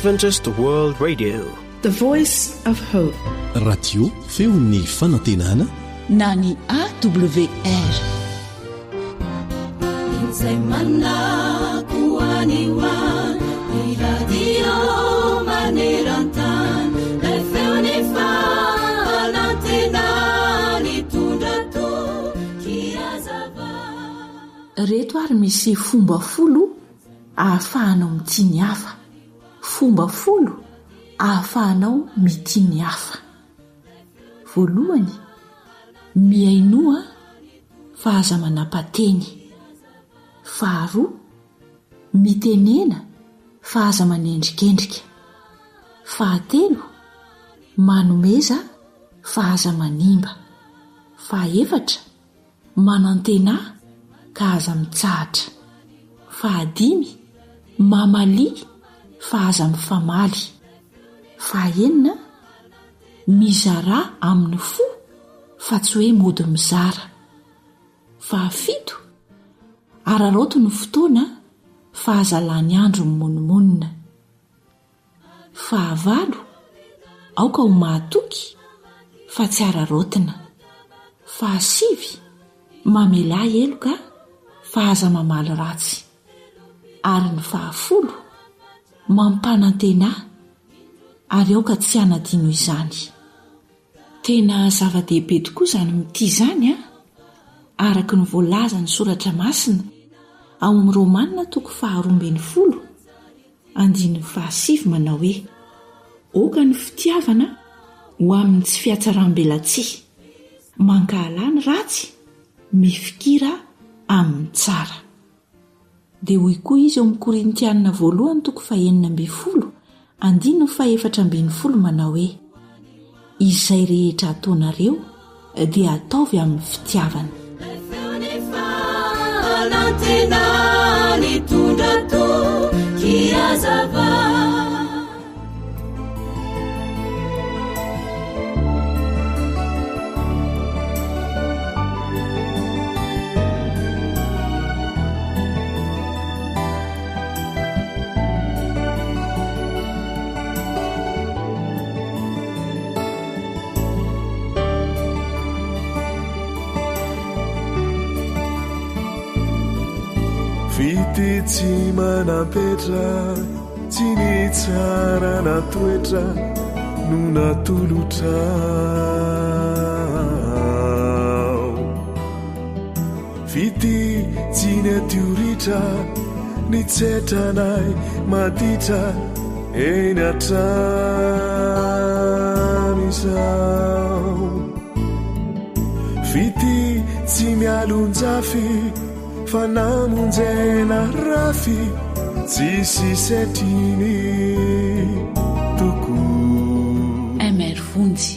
Adventist World Radio, the voice of hope. Radio feon'ny fanantenana na ny AWR. Izay manakoaniwa ny radio maneran-tany ilay feony fanantenany tondra tokiazava. Reto ary misy fomba 10 ahafahanao mitiny hafa. Fomba 10 ahafahanao mitiny hafa. Voalohany, miainoa fahaza manam-pateny. Faharoa, mitenena fahaza manendrikendrika. Fahatelo, manomeza fahaza manimba. Fahaefatra, manantena ka aza mitsahatra. Fahadimy, mamalia fahaza mifamaly. Fahaenina, mizara amin'ny fo fa tsy hoe mody mizara. Fahafito, araroto ny fotoana fahazalany andro mimonomonina. Fahavalo, aoka ho mahatoky fa tsy ararotina. Fahasivy, mamela eloka fahaza mamaly ratsy. Ary ny fahafolo, mampanantena ary aoka tsy anadino izany. Tena zava-dehibe tokoa izany mity izany araka ny voalaza ny soratra masina ao amin'ny Romanina 12:7 manao hoe: oka ny fitiavana ho amin'ny tsy fiatsaram-belatsia, mankahala ny ratsy, mifikira amin'ny tsara. Dia hoy koa izy ao amin'ny Korintianina 1:9-12 manao hoe: izay rehetra ataonareo dia ataovy amin'ny fitiavana. Fanantenany tondra tokiazava. Fity tsy manapetra, tsy ny tsara natoetra no natolotrao. Fity tsy ny atioritra, ny tsetranay maditra eny atrano izao. Fity tsy mialonjafy, fa namonjena rafy tsisy setriny toko. MR Vonjy.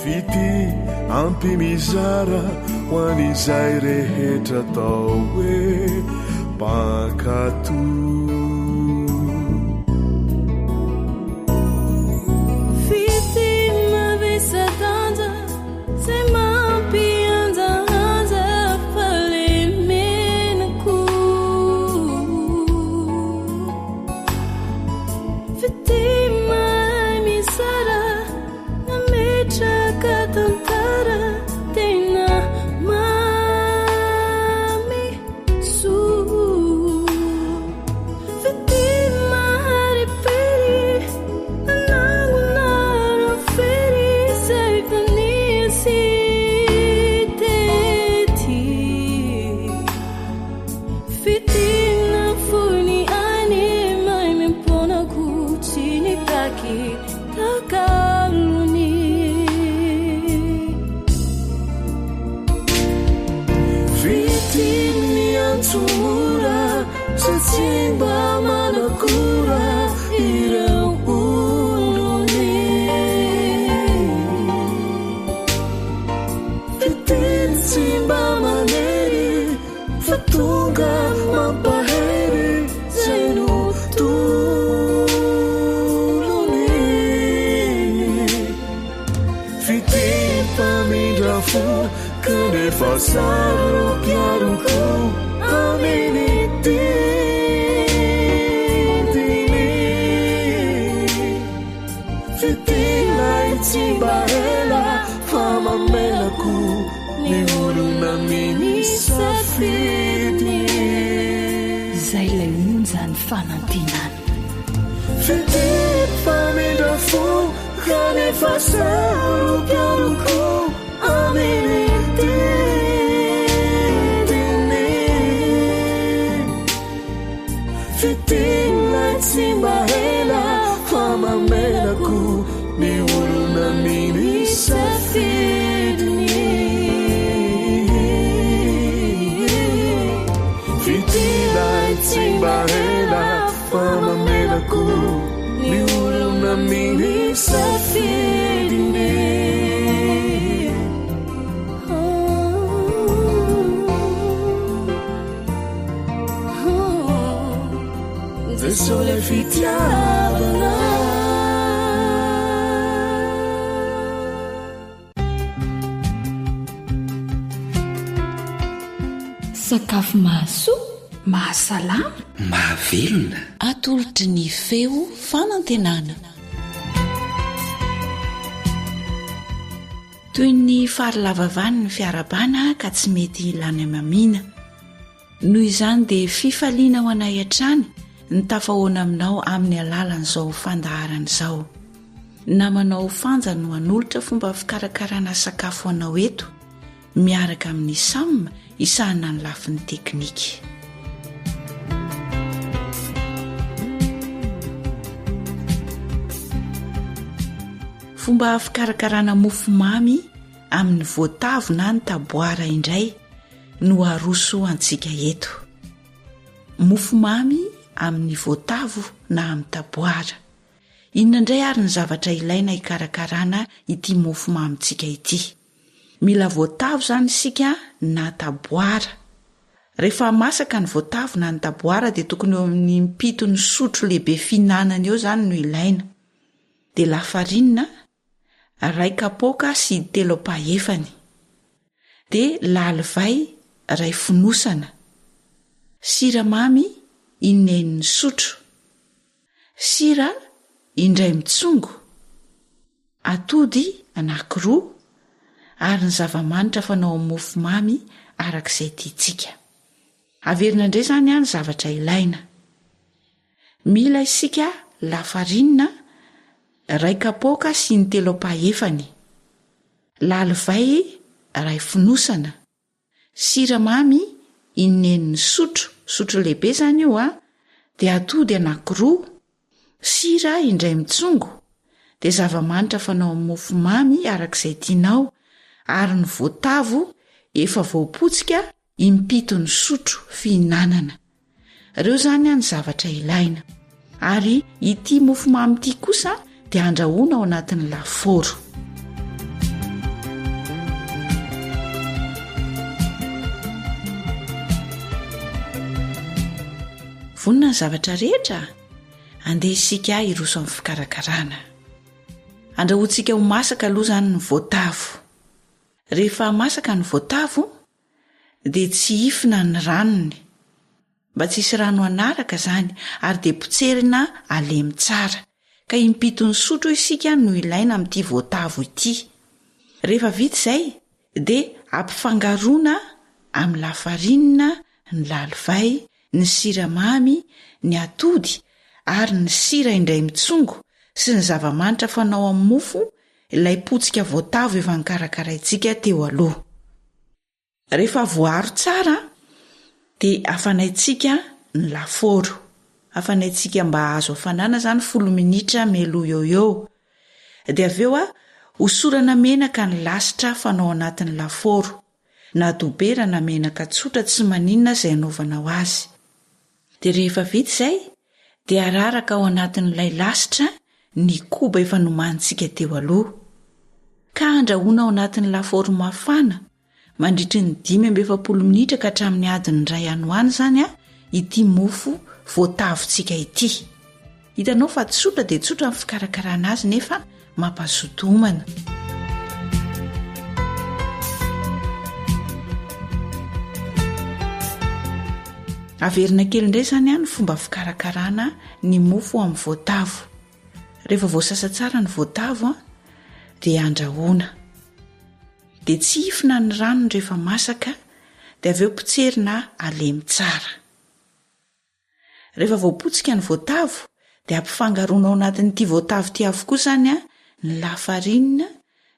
Fity ampimizara ho an'izay rehetra tao hoe mpakato. Fity mavesa-danja zay mampianjanja falemenako. Fity mahay mizara nametraka tantara tena mamy soa. Fity maharipery nanangonara fery zay tanisy tety. Fity nafony any may memponako tsy nitaky takalony. Fity miantsomora sa tsy mba manakora ireo olony. Fity tsy mba manery fa tonga mampahery zay no tolony. Fity mpamindra fo kanefa saro piaroko aminy tindiny. ny olona minisafidiny zay lay onjany fanantenana fitipamindra fo kanefa saropiaroko aminetediny fitilay tsy mahela fa mamelako ny olona minisafidiny fitilay tsy mahela fa mamelako ny olona minisafidiny zay sole fitiavana sakafo mahasoa mahasalama mahavelona atolotry ny feo fanantenana toy ny farilavavany ny fiarabana ka tsy mety ilany mamina noho izany dia fifaliana ho anay hatrany ny tafahoana aminao amin'ny alalan'izao fandaharana izao na manao fanja no hanolotra fomba fikarakarana sakafo anao eto miaraka amin'ny samma isahana ny lafin'ny teknika fomba fikarakarana mofo mamy amin'ny voatavo na ny taboara indray no aroso antsika eto mofo mamy amin'ny voatavo na amin'ny taboara inona indray ary ny zavatra ilaina hikarakarana ity mofo mamyntsika ity mila voatavo zany isika na taboara rehefa masaka ny voatavo na ny taboara dia tokony eo amin'ny mpito ny sotro lehibe finanana eo zany no ilaina dia lafarinina ray kapoka sy 3/4 dia lalivay ray fonosana siramamy 4 sotro sira indray mitsongo atody anankiroa ary ny zava-manitra fanao amin'ny mofo mamy arak'izay tiantsika averina indray zany ny zavatra ilaina mila isika lafarinina ray kapoka sy 3/4 lalivay ray fonosana siramamy 4 sotro lehibe zany io dia atody anankiroa sira indray mitsongo dia zava-manitra fanao amin'ny mofo mamy arak'izay tianao ary ny voatavo efa voapotsika 7 sotro fihinanana ireo zany ny zavatra ilaina ary ity mofo mamy ity kosa dia andrahoana ao anatin'ny lafaoro vonina ny zavatra rehetra andeha isika iroso amin'ny fikarakarana andrahoantsika ho masaka aloha zany ny voatavo rehefa masaka ny voatavo dia tsy ifina ny ranony mba tsy hisy rano anaraka zany ary dia potserina alemy tsara ka 7 sotro isika no ilaina amin'ity voatavo ity rehefa vita izay dia ampifangaroana amin'ny lafarinina ny lalivay ny siramamy ny atody ary ny sira indray mitsongo sy ny zava-manitra fanao amin'ny mofo ilay potsika voatavo efa nikarakaraintsika teo aloha rehefa voaharo tsara dia afanaintsika ny lafaoro afanaintsika mba azo afanana zany 10 minitra mialoha eo dia avy eo hosorana menaka ny lasitra fanao anatin'ny lafaoro na doberana menaka tsotra tsy maninona izay anaovanao azy dia rehefa vita izay dia araraka ao anatin'ilay lasitra ny koba efa nomanitsika teo aloha ka andrahoana ao anatin'ny lafaoro mafana mandritry ny 15 minitra ka hatramin'ny adiny 1 anoany zany ity mofo voatavontsika ity hitanao fa tsotra dia tsotra amin'ny fikarakarana azy nefa mampazoto homana averina kely indray zany ny fomba fikarakarana ny mofo amin'ny voatavo rehefa voasasa tsara ny voatavo dia andrahoana dia tsy ifina ny ranony rehefa masaka dia avy eo potserina alemy tsara. Rehefa voapotsika ny voatavo dia ampifangaroana ao anatin'ity voatavo ity avokoa izany ny lafarinina,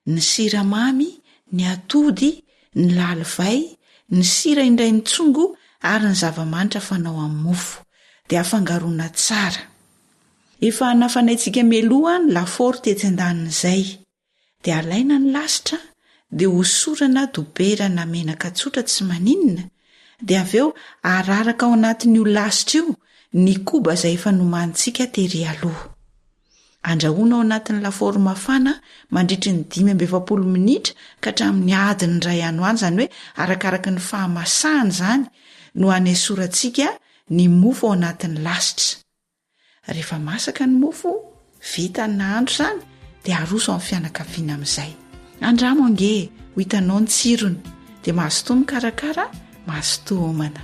ny siramamy, ny atody, ny lalivay, ny sira indray ny tsongo ary ny zava-manitra fanao amin'ny mofo dia afangaroana tsara. Efa nafanaitsika meloa ny lafaoro tetsi-andaniny dia alaina ny lasitra dia hosorana dobera na menaka tsotra tsy maninona dia avy eo araraka ao anatin'io lasitra io ny koba izay efa nomantsika tery aloha. Andrahoana ao anatin'ny lafaoro mafana mandritra ny 5-20 minitra ka hatramin'ny adiny 1 andro izany hoe arakaraka ny fahamasahany izany no hanesorantsika ny mofo ao anatin'ny lasitra. Rehefa masaka ny mofo vita ny nahandro izany dia aroso amin'ny fianakaviana amin'izay. Andramo ange ho hitanao ny tsirony dia mahazotoa mikarakara, mahazotoa homana.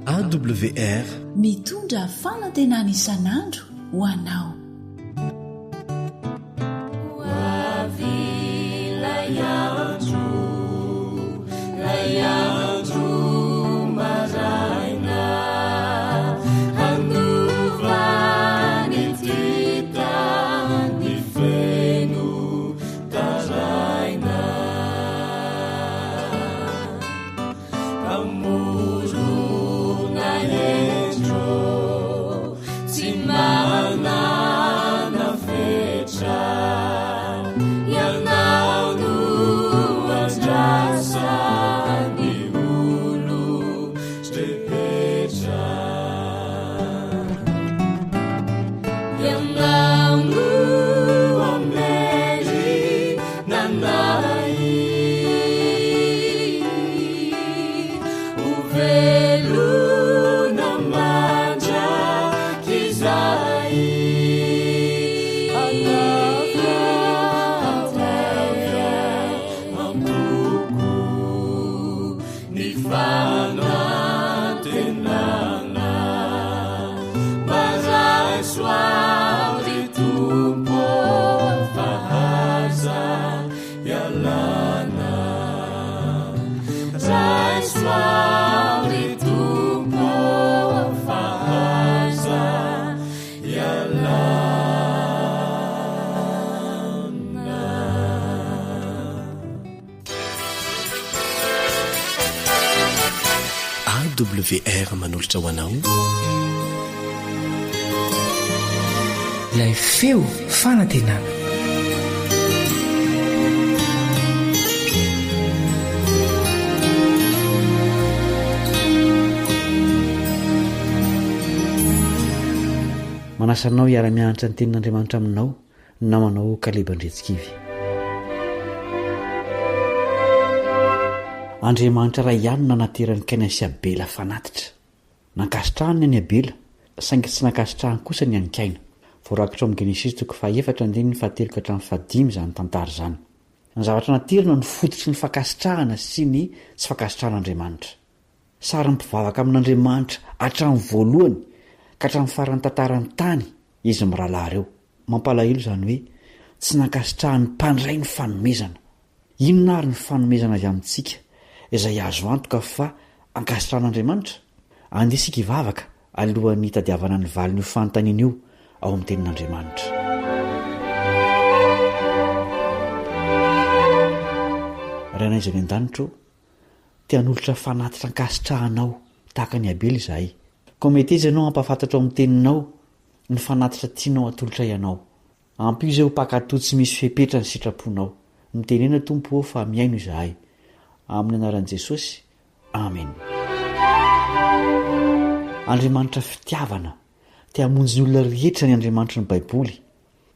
AWR mitondra fanantenana isan'andro ho anao. Amor awr manolotra ho anao. Ilay feo fanantenana. Manasanao hiara-mianatra ny tenin'Andriamanitra aminao na manao kalebandretsikivy. Andriamanitra ray ihany nanaterany Kaina sy Abela fanatitra. Nankasitrahany ny Abela, saingy tsy nankasitrahany kosa ny any Kaina. Voarakitra ao amin'ny Genesis 4:7-5 izany tantara izany. Ny zavatra naterina ny fototry ny fankasitrahana sy ny tsy fankasitrahan'Andriamanitra. Sary mpivavaka amin'Andriamanitra hatramin'ny voalohany ka hatramin'ny farany tantarany tany izy mirahalahy ireo. Mampalahelo izany hoe tsy nankasitrahany mpandray ny fanomezana. Inona ary ny fanomezana avy amintsika izay azo antoka fa ankasitrahan'Andriamanitra? Andeha isika hivavaka alohan'ny tadiavana ny valin'io fanontaniana io ao amin'ny tenin'Andriamanitra. Rainay izay ny an-danitro, tian'olotra fanatitra ankasitrahanao tahaka ny Abela izahay. Ko mety izy ianao hampafantatra ao amin'ny teninao ny fanatitra tianao atolotra ianao. Ampio izay ho mpakatoa tsy misy fepetra ny sitraponao. Mitenena Tompo fa miaino izahay. Amin'ny anaran'i Jesosy. Amen. Andriamanitra fitiavana tia hamonjy ny olona rehetra ny Andriamanitra ny Baiboly,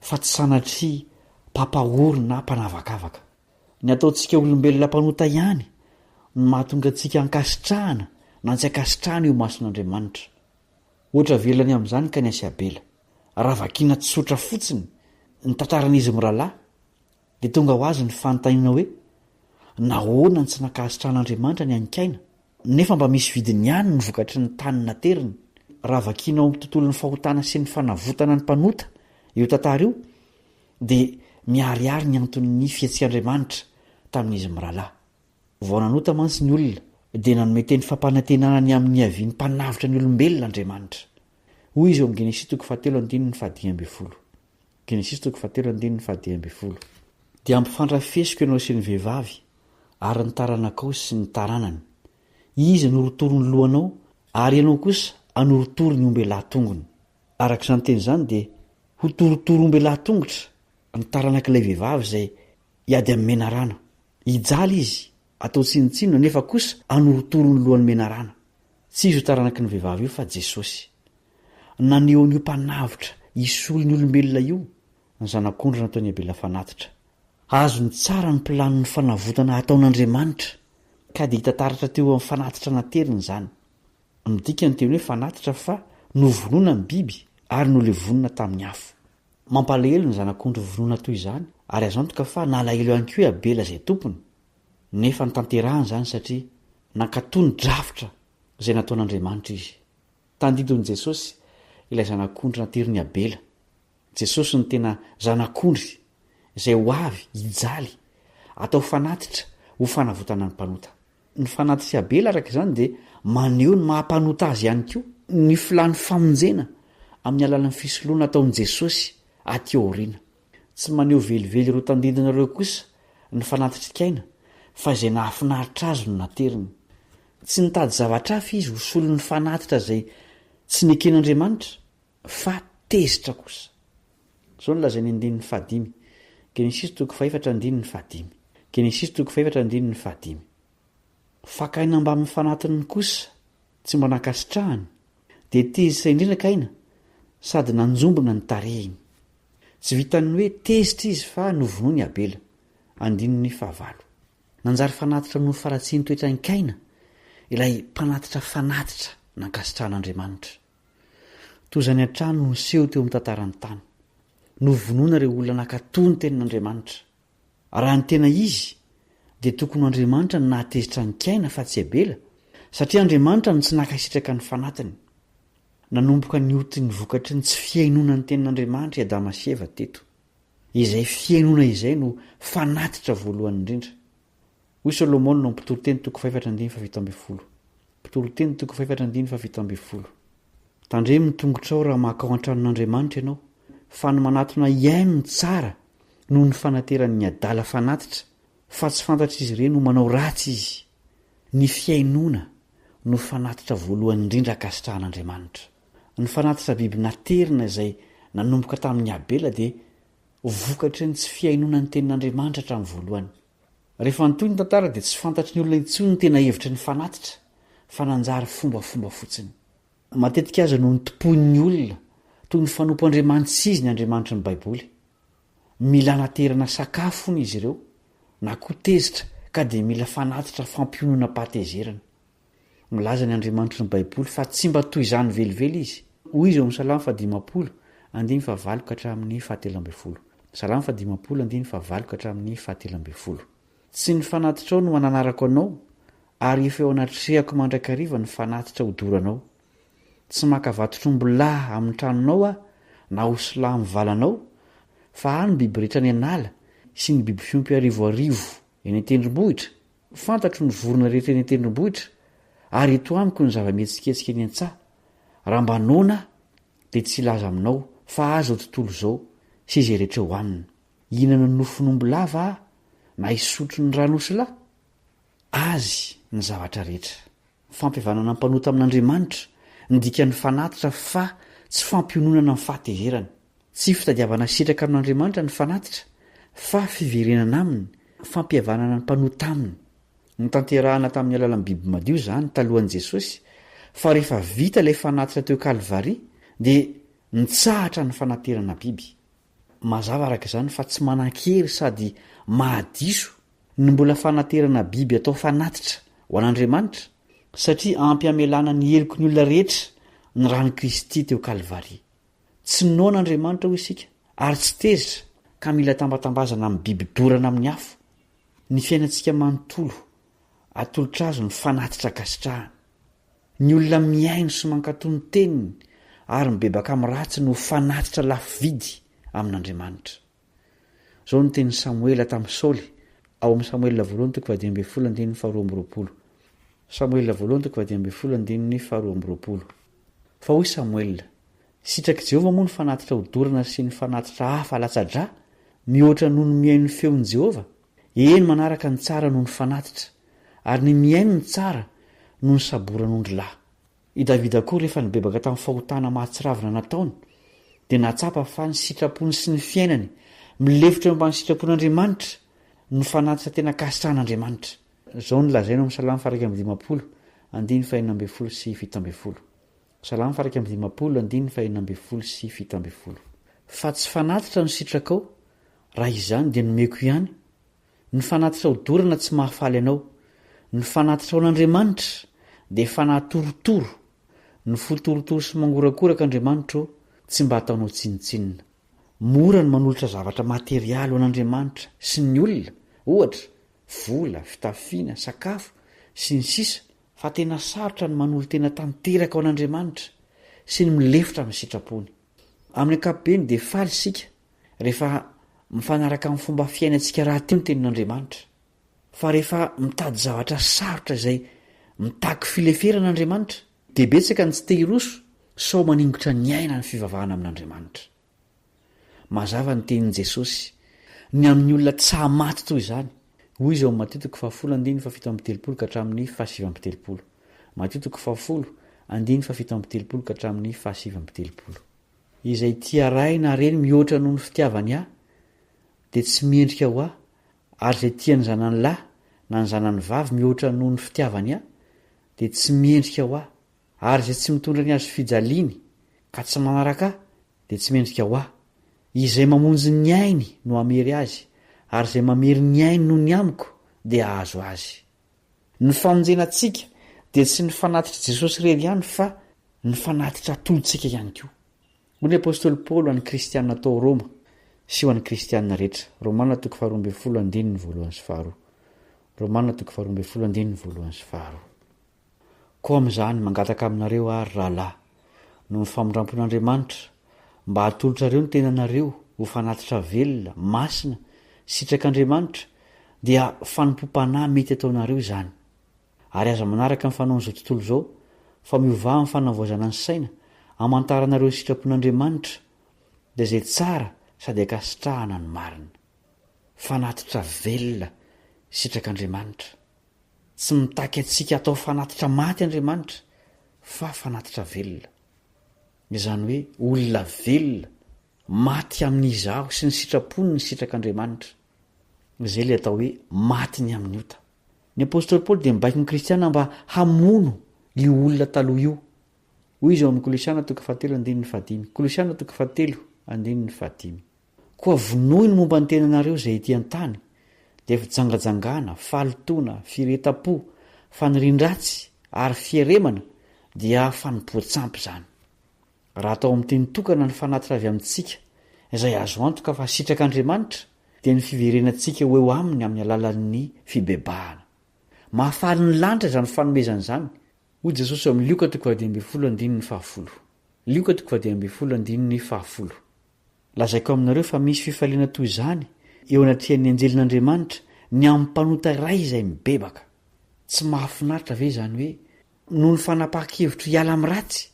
fa tsy sanatria mpapahoro na mpanavakavaka. Ny ataontsika olombelona mpanota ihany ny mahatonga antsika ankasitrahana na tsy ankasitrahana io mason'Andriamanitra. Ohatra velany amin'izany Kaina sy Abela. Raha vakiana tsotra fotsiny ny tantaran'izy mirahalahy, dia tonga ho azy ny fanontaniana hoe nahoana ny tsy nankasitrahan'Andriamanitra ny any Kaina, nefa mba misy vidiny ihany ny vokatry ny tany nateriny. Raha vakiana ao amin'ny tontolon'ny fahotana sy ny fanavotana ny mpanota io tantara io, dia miariary ny anton'ny fihetsik'Andriamanitra tamin'izy mirahalahy. Vao nanota mantsy ny olona dia nanome teny fampanantenana amin'ny aviany mpanavitra ny olombelona Andriamanitra. Hoy izy ao amin'ny Genesis 4:7-10. Genesis 4:7-10. Dia ampifandrafesiko ianao sy ny vehivavy ary ny taranakao sy ny taranany. Izy anorotoro ny lohanao ary ianao kosa anorotoro ny ombelahy tongony. Arak'izany teny izany dia ho torotoro ombelahy tongotra ny taranak'ilay vehivavy izay hiady amin'ny menarana. Hijaly izy atao tsinotsinona nefa kosa anorotoro ny lohan'ny menarana. Tsy izy ho taranaky ny vehivavy io fa Jesosy. Naneho an'io mpanavitra isolo ny olombelona io ny zanak'ondry nataony Abela fanatitra. Azo ny tsara ny mpilanon'ny fanavotana ataon'Andriamanitra ka dia hita taratra teo amin'ny fanatitra nateriny izany. Midika ny teny hoe fanatitra fa novonona ny biby ary nolevonona tamin'ny afo. Mampalahelo ny zanak'ondry vonona toy izany ary azo antoka fa nalahelo ihany koa Abela izay tompony. Nefa ny tanterahany izany satria nankatoa ny drafitra izay nataon'Andriamanitra izy. Tandidon'i Jesosy ilay zanak'ondry nateriny Abela. Jesosy ny tena zanak'ondry izay ho avy hijaly atao fanatitra ho fanavotana ny mpanota. Ny fanatitra Abela araka izany dia maneho ny mahampanota azy ihany koa ny filany famonjena amin'ny alalan'ny fisoloana ataon'i Jesosy aty aoriana. Tsy maneho velively ireo tandidinareo kosa ny fanatitra Kaina, fa izay nahafinaritra azy no nateriny. Tsy nitady zavatra hafa izy ho solo ny fanatitra izay tsy neken'Andriamanitra, fa tezitra kosa. Izao no lazay ny 5. Genesis 4:4-5. Genesis 4:4-5. Fa Kaina mba amin'ny fanatiny kosa tsy mba nankasitrahany, dia tezitra indrindra Kaina sady nanjombona ny tarehiny. Tsy vitany hoe tezitra izy fa novonoiny Abela. 5. Nanjary fanatitra noho faratsiany toetra ny Kaina, ilay mpanatitra fanatitra nankasitrahan'Andriamanitra. Toy izany hatrany no seho teo amin'ny tantarany tany. Novonoina ireo olona nankatoa ny tenin'Andriamanitra. Raha ny tena izy dia tokony Andriamanitra no nahatezitra ny Kaina fa tsy Abela, satria Andriamanitra no tsy nankasitraka ny fanatiny. Nanomboka nioty ny vokatry ny tsy fiainona ny tenin'Andriamanitra i Adama sy Eva teto. Izay fiainona izay no fanatitra voalohany indrindra. Hoy Solomona no Mpitoloteny 4:7-7. Mpitoloteny 4:7-7. Tandremo ny tongotrao raha makao an-tranon'Andriamanitra ianao, fa ny manatona iaino ny tsara noho ny fanateran'ny adala fanatitra, fa tsy fantatra izy ireny ho manao ratsy izy. Ny fiainona no fanatitra voalohany indrindra akasitrahan'Andriamanitra. Ny fanatitra biby naterina izay nanomboka tamin'ny Abela dia vokatry ny tsy fiainona ny tenin'Andriamanitra hatramin'ny voalohany. Rehefa nytoy ny tantara dia tsy fantatry ny olona intsony ny tena hevitry ny fanatitra fa nanjary fombafomba fotsiny. Matetika aza no ny tompon'ny olona toy ny fanompo Andriamanitra izy ny Andriamanitra ny Baiboly. Mila naterana sakafo izy ireo na koa tezitra ka dia mila fanatitra fampionona pahatezerana. Milaza ny Andriamanitra ny Baiboly fa tsy mba toy izany velively izy. Hoy izy eo amin'ny Salamo 50:5-7. Salamo 50:5-7. Tsy ny fanatitra ao no mananarako anao, ary efa eo anatrehako mandrakariva ny fanatitra hodoranao. Tsy maka vato-trombolà amin'ny tranonao aho, na hosilà amin'ny valanao, fa any biby rehetra ny anala sy ny biby fiompy arivoarivo eny an-tendrombohitra. Fantatro ny vorona rehetra eny an-tendrombohitra, ary eto amiko ny zava-mihetsiketsika eny an-tsaha. Raha mba nona dia tsy ilaza aminao fa azo ao tontolo izao sy izay rehetra ho aminy. Ihinana ny nofonombolava aho na isotro ny ranosilà? Azy ny zavatra rehetra. Fampihavanana mpanota amin'Andriamanitra ny dikan'ny fanatitra fa tsy fampiononana amin'ny fahatezerana. Tsy fitadiavana sitraka amin'Andriamanitra ny fanatitra fa fiverenana aminy, fampihavanana ny mpanota aminy. Notanterahana tamin'ny alalan'ny biby madio izany talohan'i Jesosy, fa rehefa vita ilay fanatitra teo Kalvari dia nitsahatra ny fanaterana biby. Mazava araka izany fa tsy manan-kery sady mahadiso ny mbola fanaterana biby atao fanatitra ho an'Andriamanitra, satria ampy hamelana ny heloky ny olona rehetra ny rany Kristy teo Kalvari. Tsy noana Andriamanitra ho isika ary tsy tezitra ka mila tambatambazana amin'ny biby dorana amin'ny afo. Ny fiainantsika manontolo atolotra azo ny fanatitra kasitrahana. Ny olona miaino sy mankatony teniny ary mibebaka amin'ny ratsy no fanatitra lafo vidy amin'Andriamanitra. Zao ny tenin'ny Samoela tamin'ny Saoly ao amin'ny Samoela 2:12-2. Samoela 2:12-2. Fa hoy Samoela: sitraky Jehovah moa ny fanatitra hodorana sy ny fanatitra hafa latsa-drà, mihoatra noho ny miaino ny feon'i Jehovah. Eny manaraka ny tsara noho ny fanatitra, ary ny miaino ny tsara noho ny saboran'ondry lahy. I Davida koa rehefa nibebaka tamin'ny fahotana mahatsiravina nataony dia natsapa fa ny sitrapony sy ny fiainany milefitra momba ny sitrapon'Andriamanitra no fanatitra tena kasitrahan'Andriamanitra. Zao ny lazaina amin'ny Salamo 150:5-7. Salamo 150:5-7. Fa tsy fanatitra no sitrakao, raha izany dia nomeko ihany. Ny fanatitra hodorana tsy mahafaly anao. Ny fanatitra ao an'Andriamanitra dia fanatorotoro. Ny folotorotoro sy mangorakoraka Andriamanitra tsy mba hataonao tsinitsinina. Mora ny manolotra zavatra materialy ho an'Andriamanitra sy ny olona, ohatra vola, fitafiana, sakafo sy ny sisa, fa tena sarotra ny manolo tena tanteraka ao an'Andriamanitra sy ny milefitra amin'ny sitrapony. Amin'ny ankapobeny dia faly isika rehefa mifanaraka amin'ny fomba fiainantsika raha teo ny tenin'Andriamanitra. Fa rehefa mitady zavatra sarotra izay mitaky fileferan'Andriamanitra dia betsaka ny tsy te hiroso sao maningotra ny aina ny fivavahana amin'Andriamanitra. Mazava ny tenin'i Jesosy ny amin'ny olona tsahamaty toy izany. Hoy izy ao amin'ny Mateo 10:7-7. Mateo 10:7-7. Izay tia ray na reny mihoatra noho ny fitiavany ahy dia tsy miendrika ho ahy, ary izay tia ny zanany lahy na ny zanany vavy mihoatra noho ny fitiavany ahy dia tsy miendrika ho ahy, ary izay tsy mitondra ny azo fijaliany ka tsy manaraka ahy dia tsy miendrika ho ahy. Izay mamonjy ny ainy no amery azy, ary izay mamery ny ainy no ny amiko dia ahazo azy. Ny famonjenantsika dia tsy ny fanatitra Jesosy irery ihany fa ny fanatitra atolotsika ihany koa. Hoy ny apôstôly Paoly ho an'ny kristianina tao Roma sy ho an'ny kristianina rehetra. Romanina 12:1-2. Romanina 12:1-2. Koa amin'izany mangataka aminareo ary rahalahy no ny famondrampon'Andriamanitra mba hatolotrareo ny tenanareo ho fanatitra velona, masina, sitrak'Andriamanitra dia fanompom-panahy mety ataonareo izany. Ary aza manaraka amin'ny fanaon'izao tontolo izao fa miova amin'ny fanavoazana ny saina hamantaranareo ny sitrapon'Andriamanitra dia izay tsara sady akasitrahana ny marina. Fanatitra velona sitrak'Andriamanitra. tsy mitaky atsika atao fanatitra maty Andriamanitra fa fanatitra velona. Izany hoe olona velona maty amin'izaho sy ny sitrapony ny sitrak'Andriamanitra. Izay le atao hoe maty ny amin'ny ota. Ny apôstôly Paoly dia mibaiko ny kristiana mba hamono io olona taloha io. Hoy izy ao amin'ny Kolosiana 7:7. Koa vonoy ny momba ny tenanareo izay ety an-tany dia fijangajangana, falotona, firetam-po, fanirian-dratsy ary fieremana dia fanompoan-tsampy izany. Raha atao amin'ny teny tokana ny fanatitra avy amintsika izay azo antoka fa sitrak'Andriamanitra dia ny fiverenantsika ho eo aminy amin'ny alalan'ny fibebahana. Mahafaly ny lanitra izany fanomezana izany. Hoy Jesosy ao amin'ny Lioka 12:10. Lazaiko aminareo fa misy fifaliana toy izany eo anatrehan'ny anjelin'Andriamanitra ny amin'ny mpanota iray izay mibebaka. Tsy mahafinaritra ve izany hoe noho ny fanapaka-hevitro hiala amin'ny ratsy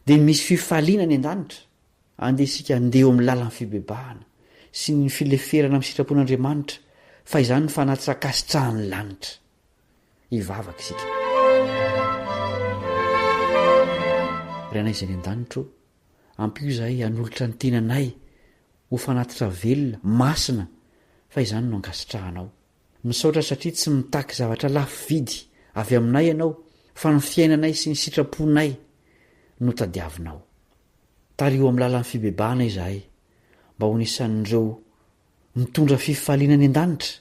dia misy fifaliana ny an-danitra? Andesika andeha amin'ny lalan'ny fibebahana sy ny fileferana amin'ny sitrapon'Andriamanitra fa izany ny fanatitra kasitrahan'ny lanitra. Ivavaka isika. Ranay izay ny an-danitro, ampio izahay hanolotra ny tenanay ho fanatitra velona masina fa izany no ankasitrahanao. Misaotra satria tsy mitaky zavatra lafo vidy avy aminay ianao fa ny fiainanay sy ny sitraponay no tadiavinao. Tario amin'ny lalan'ny fibebahana izahay mba ho nisan'ireo mitondra fifaliana ny an-danitra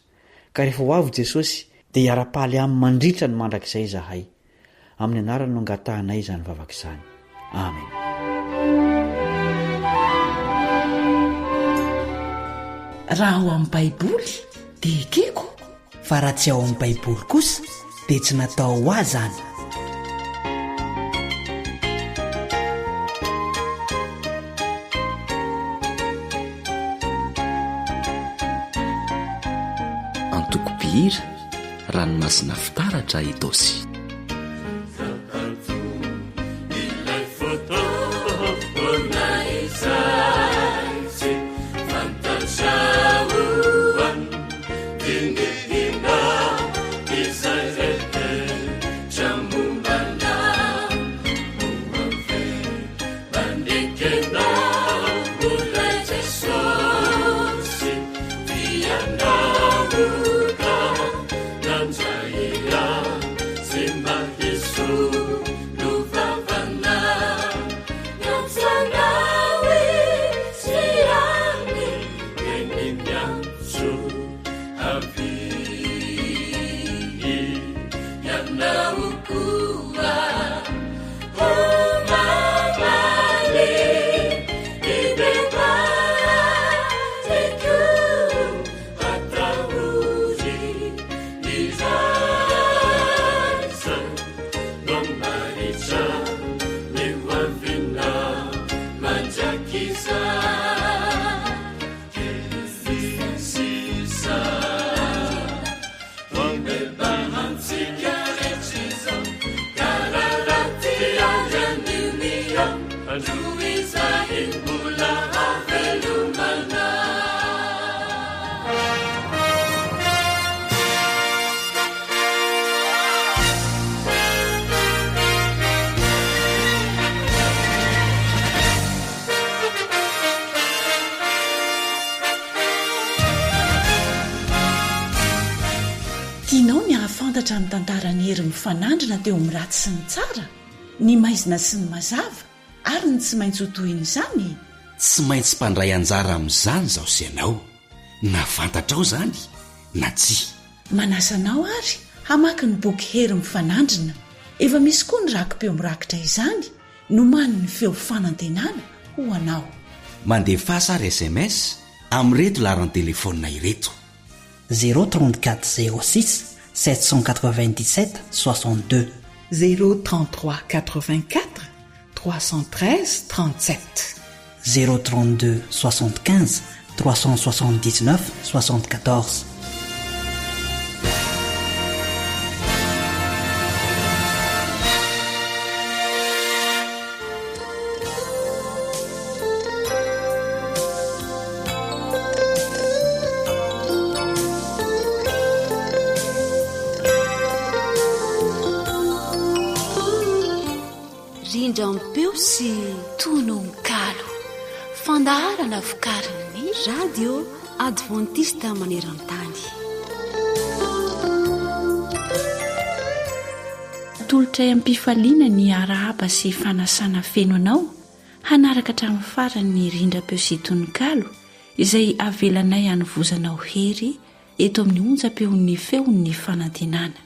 ka rehefa ho avy Jesosy dia hiara-paly amin'ny mandritra ny mandrakizay izahay. Amin'ny anarany no angatahanay izany vavaka izany. Amen. Raha ao amin'ny Baiboly dia ekeko, fa raha tsy ao amin'ny Baiboly kosa dia tsy natao ho azy izany. Antoko-pihira ranomasina fitaratra Edosy. Tianao ny hahafantatra ny tantarany hery mifanandrina teo amin'ny ratsy sy ny tsara, ny maizina sy ny mazava ary ny tsy maintsy hotohiny izany. Tsy maintsy mpandray anjara amin'izany zaho sy ianao, na fantatrao izany na tsy. Manasanao ary hamaky ny boky hery mifanandrina. Efa misy koa ny rakim-peo mirakitra izany no maniny feo fanantenana ho anao. Mandefa sary SMS amin'ireto laran'ny telefonina ireto: 034 06 797 62 033 84 313 37 032 75 379 74. rindram-peo sy tononkalo fandaharana vokarin'ny radio adventiste maneran-tany. Tolotra am-pifaliana ny arahaba sy fanasana feno anao hanaraka hatramin'ny farany rindram-peo sy tononkalo izay avelanay hanovozanao hery eto amin'ny onjam-peon'ny feon'ny fanantenana.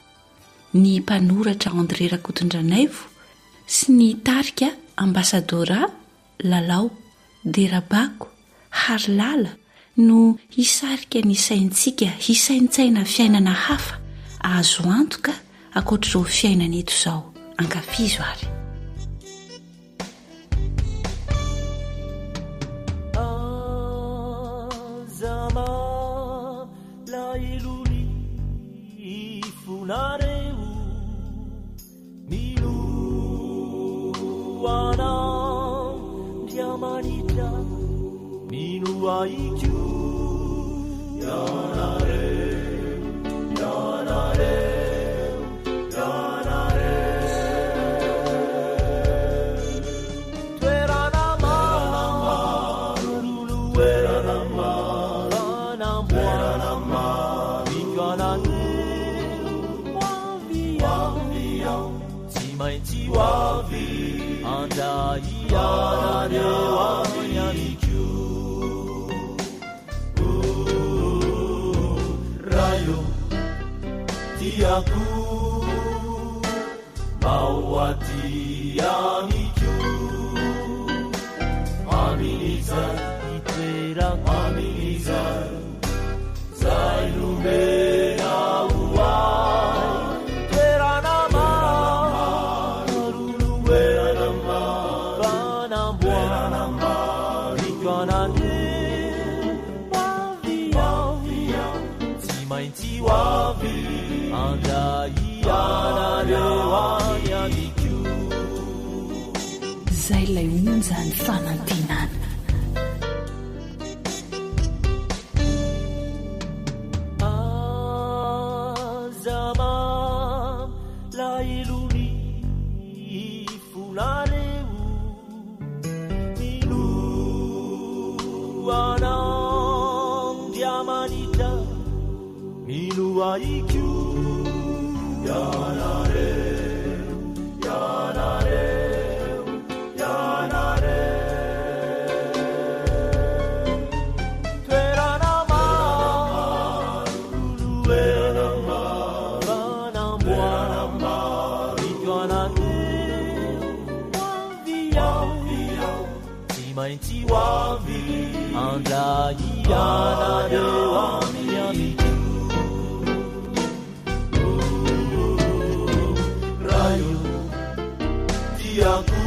Ny mpanoratra André Rakotondranaivo sy ny tarika ambasadora Lalao Derabako Harlala no hisarika ny saintsika hisaintsaina fiainana hafa azo antoka akoatr'ireo fiainana eto izao ankafizo ary. Azama la iluni funareu minuana diamanita minuaiku yanare yanare Wavi anda yana wanya miku rayo tiaku mawati amiku aminiza itera aminiza zailume zay lay onjany fanantenana. Azama la iluni funareu minuanam diamanita minuaiku yanare yanare yanare tveranama luluenama vanambuanama ituanane waviau timainti wavi andai yanare wamiamiku aku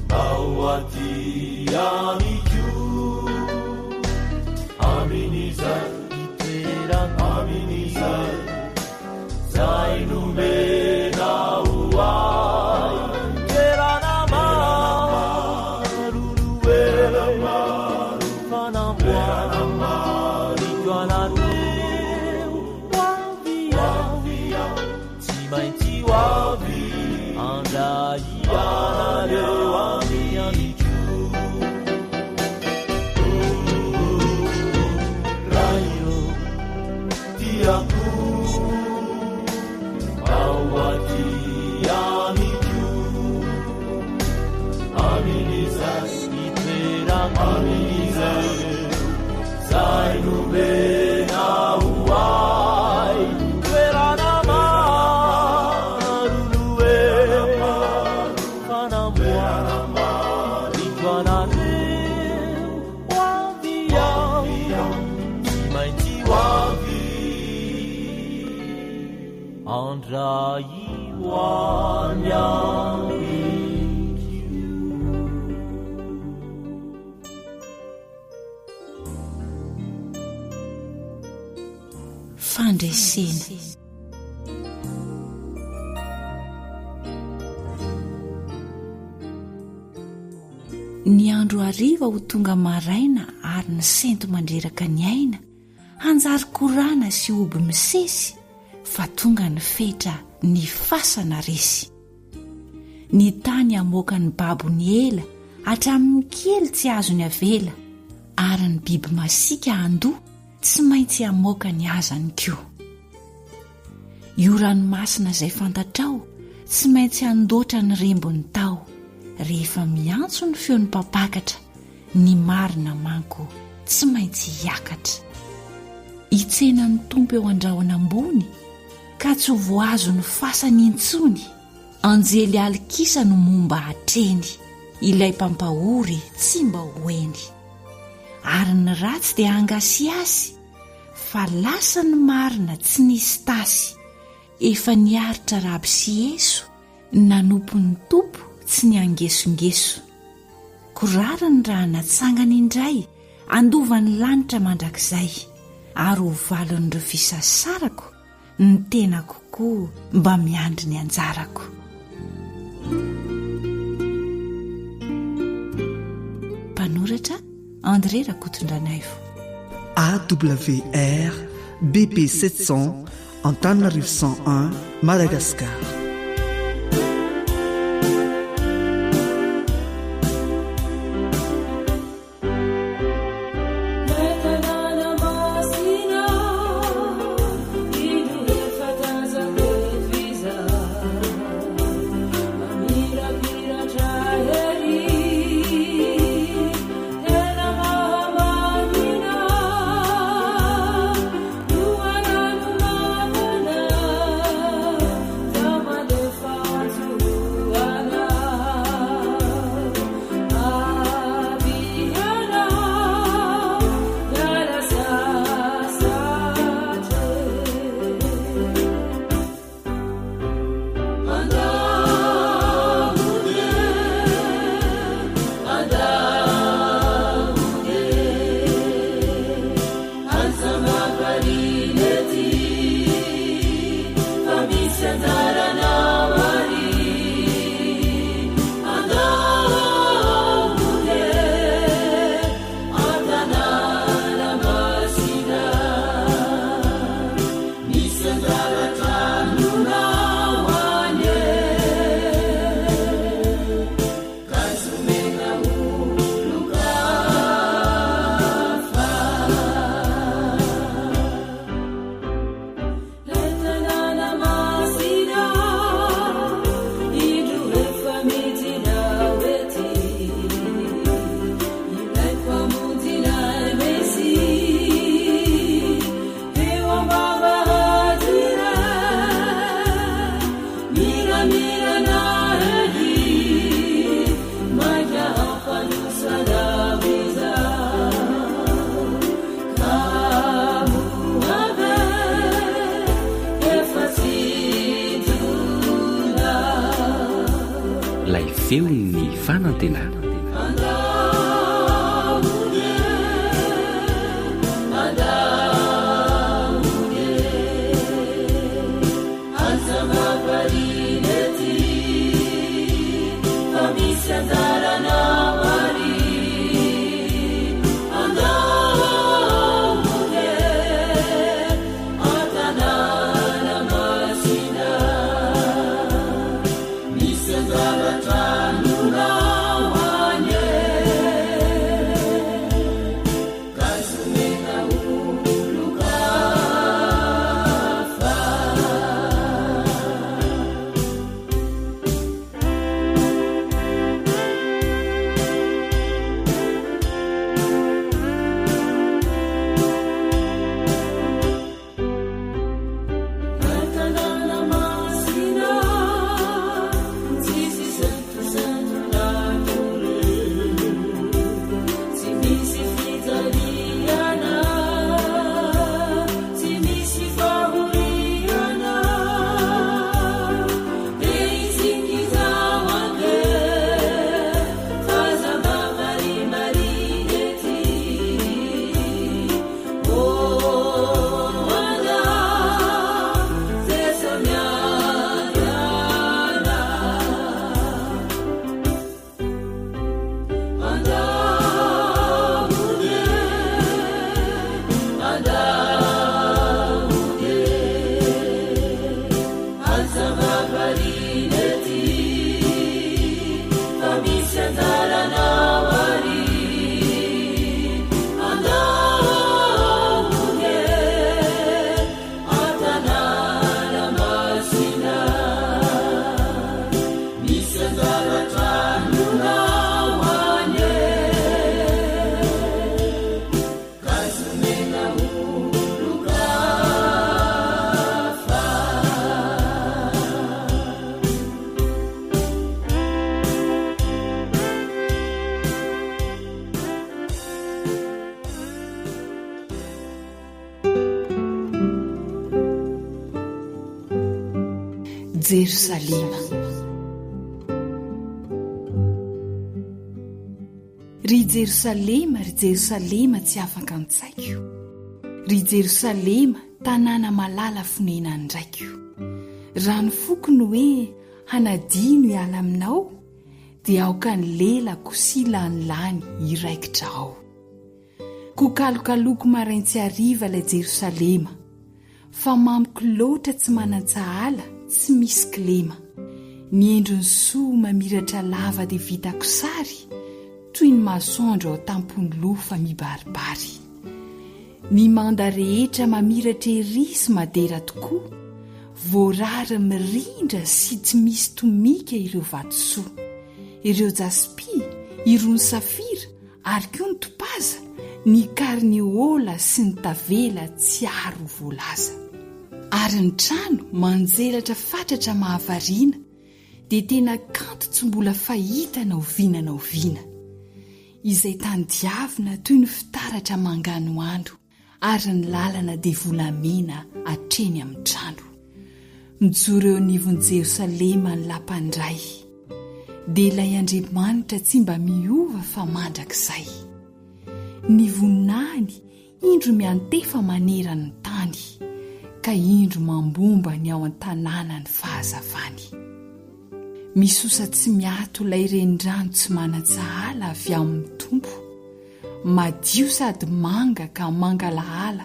awati amiku aminiza itera aminiza zainume na uai teranama luluenama fanambuanama ituanane waviau timainti wavi yanare wamiamiku rayo tiaku awati amiku aminiza itera aminiza zainume na uai tveranama Andrai wanyamiku fandresena. Ny andro hariva ho tonga maraina ary ny sento mandreraka ny aina hanjary korana sy oby misesy fa tonga ny fetra ny fasana resy. ny tany hamoaka ny babony ela hatramin'ny kely tsy azo ny avela ary ny biby masika andoha tsy maintsy hamoaka ny azany koa. io ranomasina izay fantatrao tsy maintsy handoatra ny rembony tao rehefa miantso ny feon'ny mpapakatra ny marina manko tsy maintsy hiakatra. hitsenan'ny tompo eo andrahona ambony ka tsy ho voazo ny fasany intsony anjely alikisa no momba hatreny ilay mpampahory tsy mba hoeny ary ny ratsy dia angasiasy fa lasa ny marina tsy nisy tasy efa niaritra raby sy Yesu nanompon'ny tompo tsy ny angesongeso korariny raha natsangany indray andovan'ny lanitra mandrakizay ary ho valon'ireo fisasarako ny tena kokoa mba miandry ny anjarako. Mpanoratra André Rakotondranaivo. AWR BP 700 Antananarivo 101 Madagascar. feon'ny fanantenana. jerosalema. Ry jerosalema, ry jerosalema tsy afaka antsaiko, ry jerosalema tanàna malala fonenandraiko, raha ny fokony hoe hanadino hiala aminao dia aoka ny lelako sy lanilany iraikitra ao. Kokalokaloko maraintsy ariva ilay jerosalema, fa mamiko loatra tsy manan-tsahala tsy misy kilema. Ny endrony soa mamiratra lava dia vitako sary, toy ny masoandro ao tampony lofa mibaribary. Ny manda rehetra mamiratra ery sy madera tokoa, voarary mirindra sy tsy misy tomika ireo vatosoa, ireo jaspi, irony safira, ary koa ny topaza, ny karneola sy ny tavela tsy aro voalaza. Ary ny trano manjelatra fatratra mahavariana, dia tena kanto tsy mbola fahita na oviana na oviana. Izay tandiavina toy ny fitaratra mangano andro, ary ny lalana dia volamena atreny amin'ny trano. Mijoro eo anivon'i Jerosalema ny lampandray, dia ilay Andriamanitra tsy mba miova fa mandrakizay. Ny voninahiny indro miantefa manerana ny tany, ka indro mambomba ny ao an-tanàna ny fahazavany. Misosa tsy miato ilay renirano tsy manan-tsahala avy amin'ny tompo, madio sady manga ka mangalahala,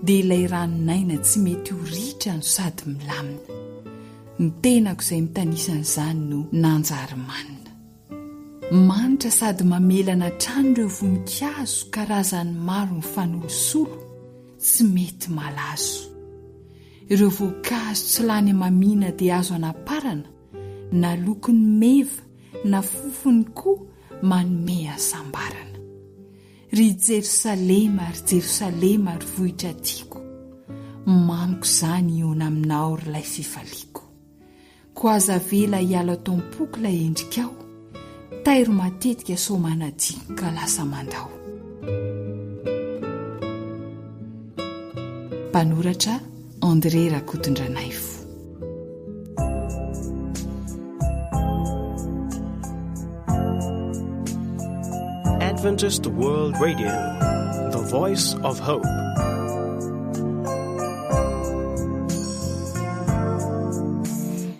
dia ilay ranonaina tsy mety ho ritra no sady milamina. Ny tenako izay mitanisan'izany no nanjary-manina. Manitra sady mamelana trano ireo voninkazo karazany maro mifanolosolo, tsy mety malazo. Ireo voankazo tsy lany amamina dia azo anaparana, na lokony meva na fofony koa manome hasambarana. Ry Jerosalema, ry Jerosalema, ry vohitra tiako, mamiko izany iona aminao ry lay fifaliako. Ko aza vela hiala tom-poko ilay endrikao, tairo matetika so manadino ka lasa mandao. Mpanoratra André Rakotondranaivo. Adventist World Radio, the voice of hope.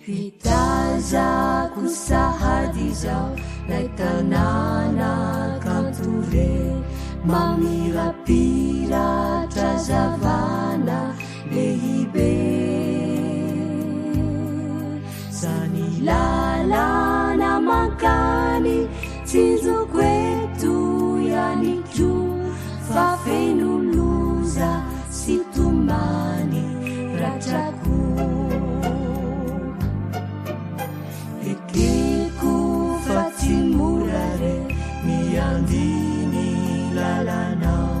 Hitazako sahady zao lay tanàna kanto re, mamirapiratra zavana lehibe. Zany lalana mankany tsinjoko eto ihany koa, fa feno loza sy tomany ratrako. Ekeko fa tsy mora re miandiny lalanao,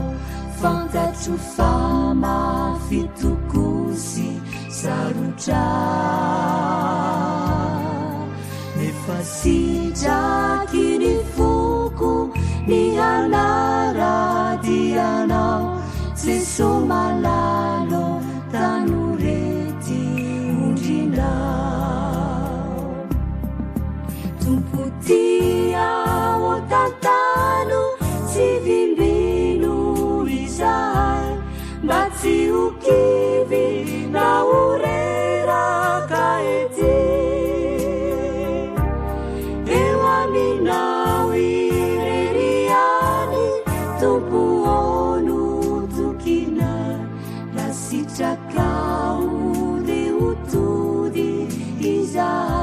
fantatro fa mafitoko sy sarotra. Nefa sitraky ny foko ny anaradianao, Jeso malalo tanorety ondrinao. Tompotia o tantano tsy vilino izahay, mba tsy ho kivy na oreraka ety. Eo aminao ireriany tompo ono tokina, lasitrakao de hotody izahay.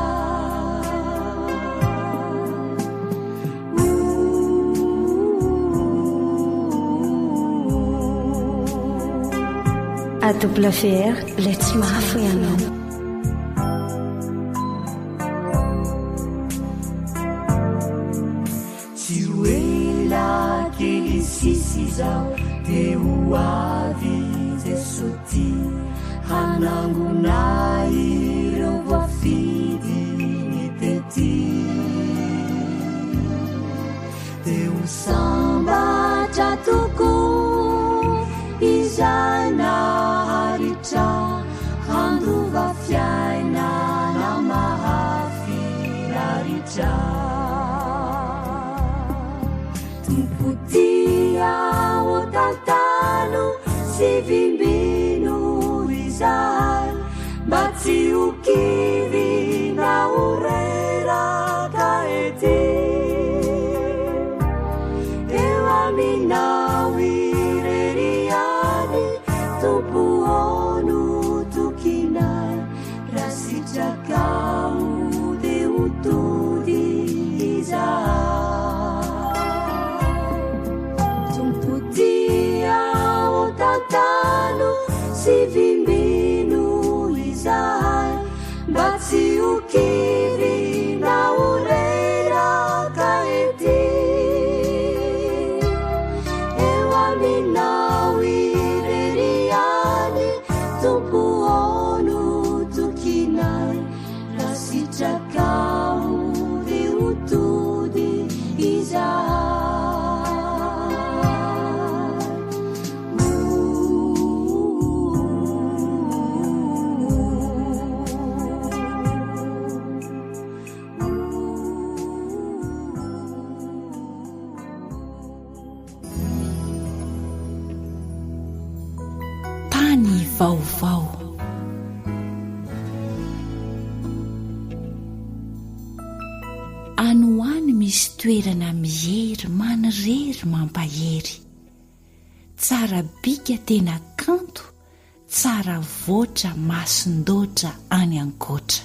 AWR, Let's Mafo ianao. Tsy hoela kely sisy zao de ho avy Jeso ty, hanangona ireo voafidy ny tety. De ho sambatra tokoa izay naharitra, handova fiainana rehetra tompotia otantano sy vimbino izay mba tsy hokivy na horeraka ety eo aminao ireriany tompoano tokinay raha sitrakao de hotody izay tompotia otantano sy vimbino izay mba tsy hokivy na horeraka ety eo aminao ireriany tompoano tokinay raha sitrakao de hotody izay vaovao. Anoany misy toerana mihery manirery mampahery tsara bika tena kanto tsara voatra masindoatra any ankoatra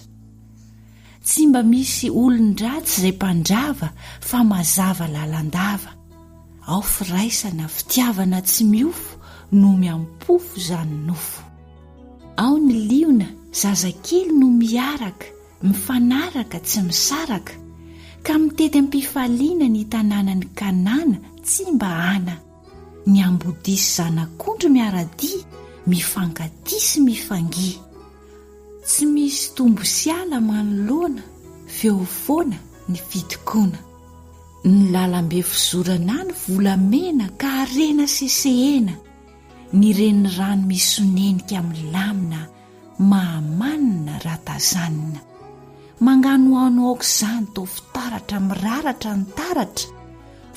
tsy mba misy olon-dratsy izay mpandrava fa mazava lalandava ao firaisana fitiavana tsy miofo no miampofo izany nofo ao ny liona zazakely no miaraka mifanaraka tsy misaraka ka mitety ampifaliana ny tanànany Kanana tsy mba ana ny ambodisy zanak'ondry miaradia mifankadisy mifangia tsy misy tombo sy ala manoloana feofoana ny fitokoana ny lalambe fizorana ny volamena ka arena sesehena ny reny rano misonenika milamina mahamanina ratazanina mangano ano aoka izany to fitaratra miraratra ny taratra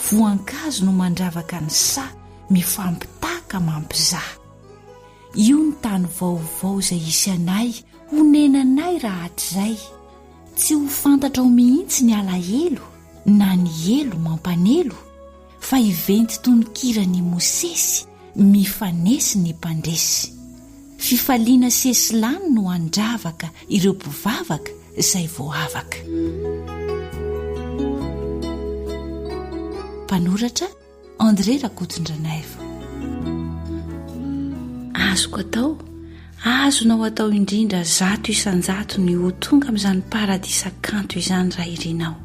voankazo no mandravaka ny sa mifampitaka mampizaha io ny tany vaovao izay isy anay honenanay raha hatr'izay tsy ho fantatra ao mihitsy ny alahelo na ny elo mampanelo fa iventy tonikirany Mosesy mifanesy ny mpandresy fifaliana sesilany no andravaka ireo mpivavaka izay voavaka. Mpanoratra André Rakotondranaivo. Azoko atao azonao atao indrindra 100 ny ho tonga amin'izany paradisa kanto izany raha irinao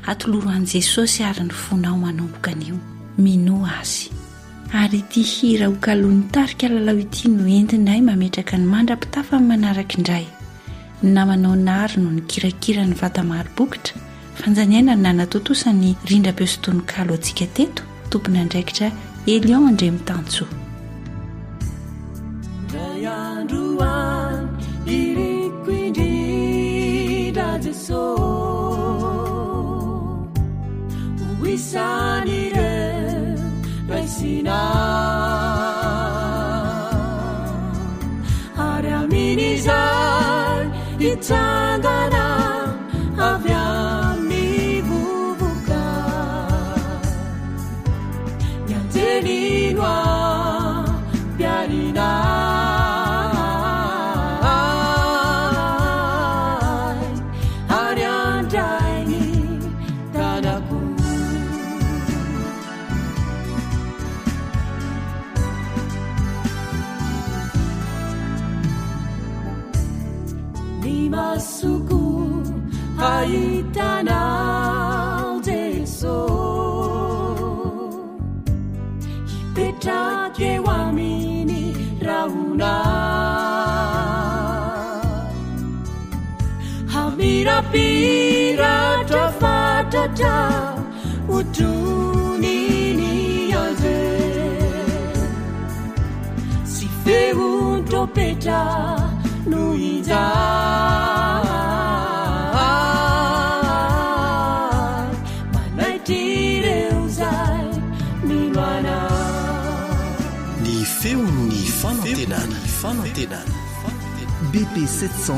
atoloro an' Jesosy ary ny fonao manomboka anio mino azy ary ity hira ho kalony tarika lalao ity no entinay mametraka ny mandrapitafa amin'ny manaraka indray namanao nary no ny kirakira ny vata maro-bokotra fanjaniaina nanatotosany rindra-peo sy tononkalo antsika teto tompony andraikitra Elion Andremitansoa. Andruan iriko indrindra Jesosy hoisan'ireo raisinao ary amin'izay hitsangana avy amin'ny vovoka ny anjelino ampiarinao Masuku haitanao Jesosy hipetraka eo aminy rahona hamirapiratra fatratra otoniny aze sy feon-tropetra no izay fanantenana BP 700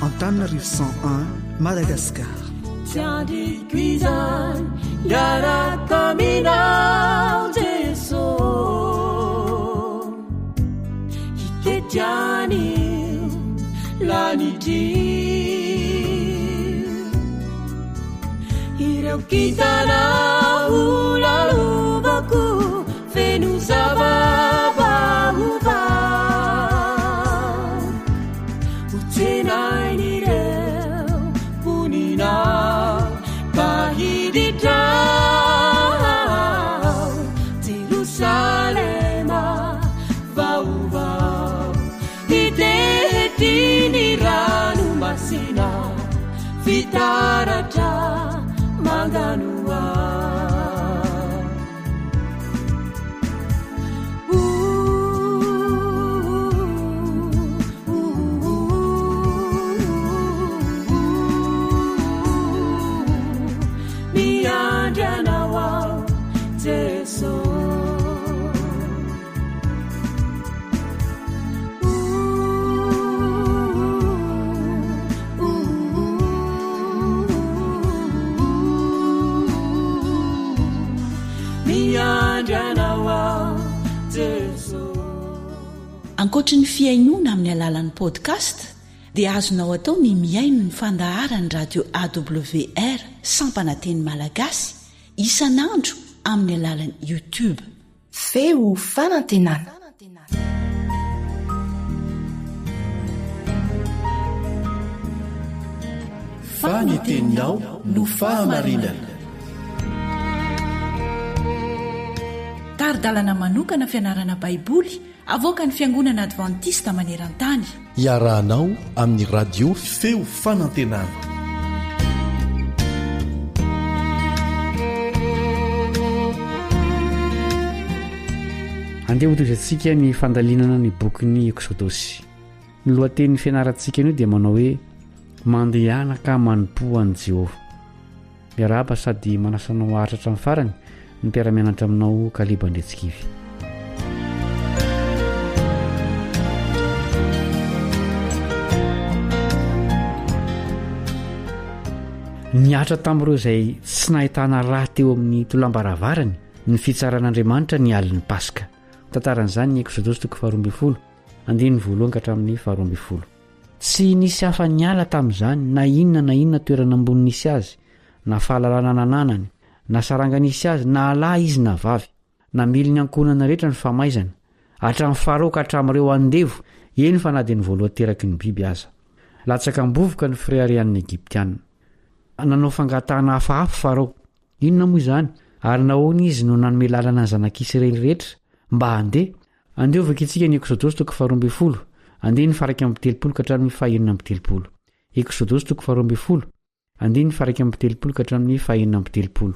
Antananarivo 101 Madagascar. Tiandikuizan yarakaminao Jesu itetianio lanidio ireo kitana ulalovako feno zavabaova utenainireo punina kahiditao Jerusalema vauvao hitehetini rano masina fitaratra manganua miandianawao Jesu ankoatra ny fiainoana amin'ny alalan'ny podcast dia azonao atao ny miaino ny fandaharany radio AWR sampananteny malagasy isan'andro amin'ny alalan'ny YouTube. Feo fanantenana. Faniteninao no fahamarinana. Taridalana manokana fianarana baiboly avoaka ny fiangonana advantista maneran-tany. Iarahanao amin'ny radio feo fanantenana. Andeha hotoizantsika ny fandalinana ny bokin'ny Eksodosy. Ny lohatenin'ny fianarantsika io dia manao hoe mandehana ka manompo an'i Jehova. Miarahaba sady manasanao ahatratra amin'ny farany ny mpiara-mianatra aminao Kaliba Ndretsikivy. Niatra tamin'ireo izay tsy nahitana raha teo amin'ny tolambaravarany ny fitsaran'Andriamanitra ny alin'ny Paska. Tantaran'izany ny Eksodosy 12 andiny voalohany hatramin'ny 12. Tsy nisy hafa niala tamin'izany na inona toerana ambony nisy azy, na fahalalana nananany, na saranga nisy azy, na alahy izy na vavy, na mily ny ankonana rehetra ny famaizana, hatramin'ny Farao ka hatramin'ireo andevo, eny fa na dia ny voalohany teraky ny biby aza. Latsaka mbovoka ny fireharehan'ny Egyptianina. Nanao fangatahana hafahafa Farao. Inona moa izany? Ary nahoana izy no nanome lalana ny zanak'Israely rehetra mba handeha? Andeovaka itsika ny Eksodosy 12 andiny faraka amin'ny 70 ka hatramin'ny 170. Eksodosy 12 andiny faraka amin'ny 70 ka hatramin'ny 170.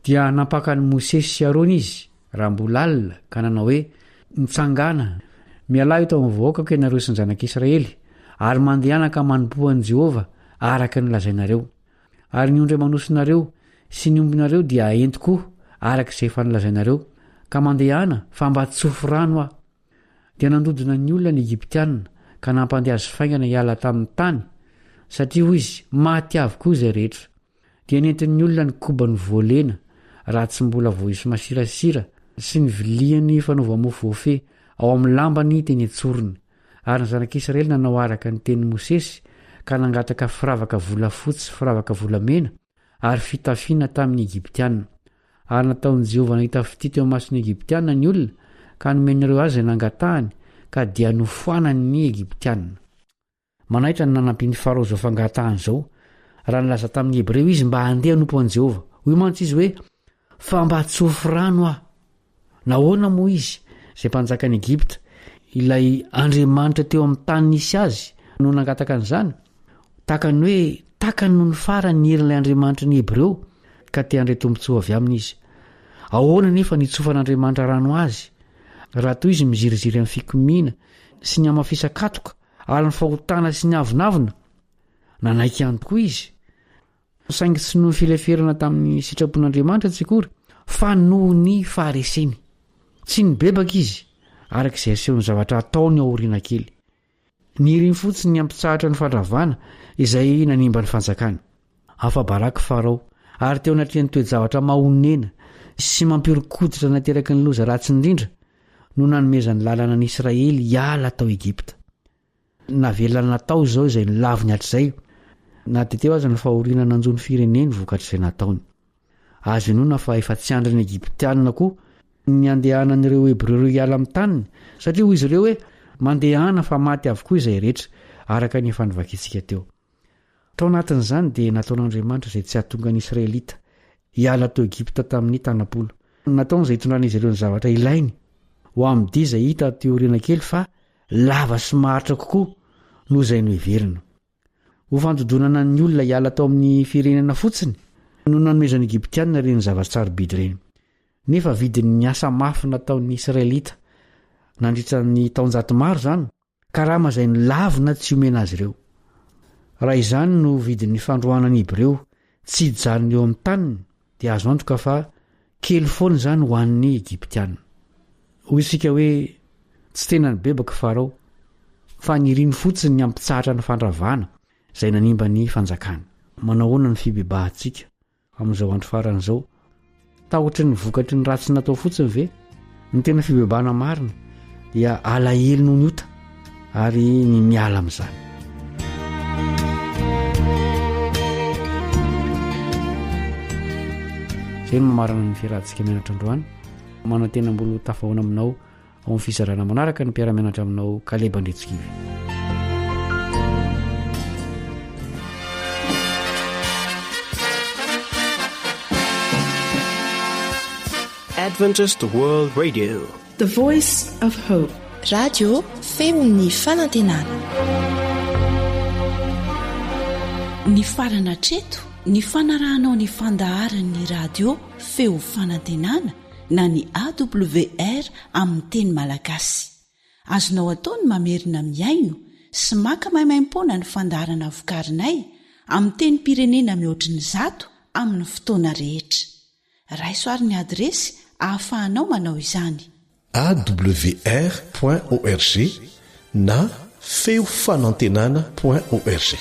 Dia nampaka ny Mosesy sy Arona izy raha mbola alina ka nanao hoe mitsangana mialahy tao amin'ny vahoaka ko ianareo sy ny zanak'Israely ary mandehana ka manompo an'i Jehova araka ny lazainareo. Ary ny ondry amanosinareo sy ny ombinareo dia entiko araka izay efa nilazainareo ka mandehana fa mba tsofo rano aho. Dia nandodona ny olona ny Egyptianina ka nampandeha azy faingana hiala tamin'ny tany satria hoy izy maty avokoa izay rehetra. Dia nentin'ny olona ny koban'ny voalena raha tsy mbola voahisy masirasira sy ny viliany fanaova-mofo voafe ao amin'ny lambany teny antsorony. Ary ny zanak'Israely nanao araka ny tenin'i Mosesy ka nangataka firavaka volafotsy, firavaka volamena ary fitafiana tamin'ny Egyptianina. Ary nataon'i Jehova nahita fity teo mason'ny Egyptianina ny olona ka nomen'ireo azy izay nangatahany ka dia nofoanany ny Egyptianina. Manaitra ny nanampian'ny Farao izao fangatahany izao. Raha nilaza tamin'ny Hebreo izy mba handeha hanompo an'i Jehova. Hoy mantsy izy hoe fa mba tsofo rano aho. Nahoana moa izy izay mpanjakan'i Egypta ilay Andriamanitra teo amin'ny tany nisy azy no nangataka an'izany? Takany hoe takany no ny farany ny herin'ilay Andriamanitra ny Hebreo ka te handre tombotsoa avy aminy izy. Ahoana nefa nitsofan'Andriamanitra rano azy? Raha toy izy miziriziry amin'ny fikomiana sy ny amafisakatoka ary ny fahotana sy ny avinavina, nanaiky ihany tokoa izy. Saingy tsy noho ny fileferana tamin'ny sitrapon'Andriamanitra tsikory, fa noho ny fahareseny. Tsy nibebaka izy arak'izay asehony zavatra ataony aoriana kely. Niriny fotsiny ny ampitsahatra ny fandravana izay nanimba ny fanjakana. Afa-baraky Farao ary teo anatrehany toe-javatra mahonena sy mampirikoditra nateraky ny loza ratsy indrindra no nanomezany lalana ny Israely hiala tao Egipta. Navelana natao izao izay nilaviny hatr'izay na teteo aza ny fahoriana nanjony fireneny vokatr'izay nataony. Azo inona fa efa tsy andriny Egiptianina koa ny andehanan'ireo Hebreo hiala amin'ny taniny satria hoy izy ireo hoe mandehana fa maty avokoa izay rehetra araka ny efa nivakitsika teo. Tao anatin'izany dia nataon'Andriamanitra izay tsy hahatonga ny Israelita hiala tao Egipta tamin'ny tanapolo. Nataony izay hitondrana izy ireo ny zavatra ilainy ho amin'ny dia izay hita teoriana kely fa lava sy maharitra kokoa noho izay noheverina. Ho fandodonana ny olona hiala tao amin'ny firenena fotsiny no nanomezany Egiptianina ireny zava-tsarobidy ireny. Nefa vidin'ny ny asa mafy nataon'ny Israelita nandritra ny taonjato maro izany, karama izay nilavina tsy omena azy ireo. Raha izany no vidin'ny fandroanany Hebreo tsy hijanona eo amin'ny taniny dia azo antoka fa kely foana izany ho an'ny Egiptianina. Hoy isika hoe tsy tena nibebaka Farao fa niriny fotsiny ny ampitsahatra ny fandravana izay nanimba ny fanjakana. Manahoana ny fibebahantsika amin'izao andro faran'izao? Tahotry ny vokatry ny ratsy natao fotsiny ve? Ny tena fibebahana marina dia alahelo noho ny ota ary ny miala amin'izany. Izay no mamarana ny fiarahantsika mianatra androany. Manantena mbolo tafahoana aminao ao amin'ny fizarana manaraka ny mpiara-mianatra aminao Kaleba Ndretsikivy. Adventist World Radio, The Voice of Hope. Radio feon'ny fanantenana. Ny farana treto ny fanarahanao ny fandaharan'ny radio feo fanantenana na ny AWR amin'ny teny malagasy. Azonao ataony mamerina miaino sy maka maimaim-pona ny fandaharana vokarinay amin'ny teny pirenena mihoatriny 100 amin'ny fotoana rehetra. Raisoaryn'ny adresy ahafahanao manao izany: awr.org na feofanantenana.org.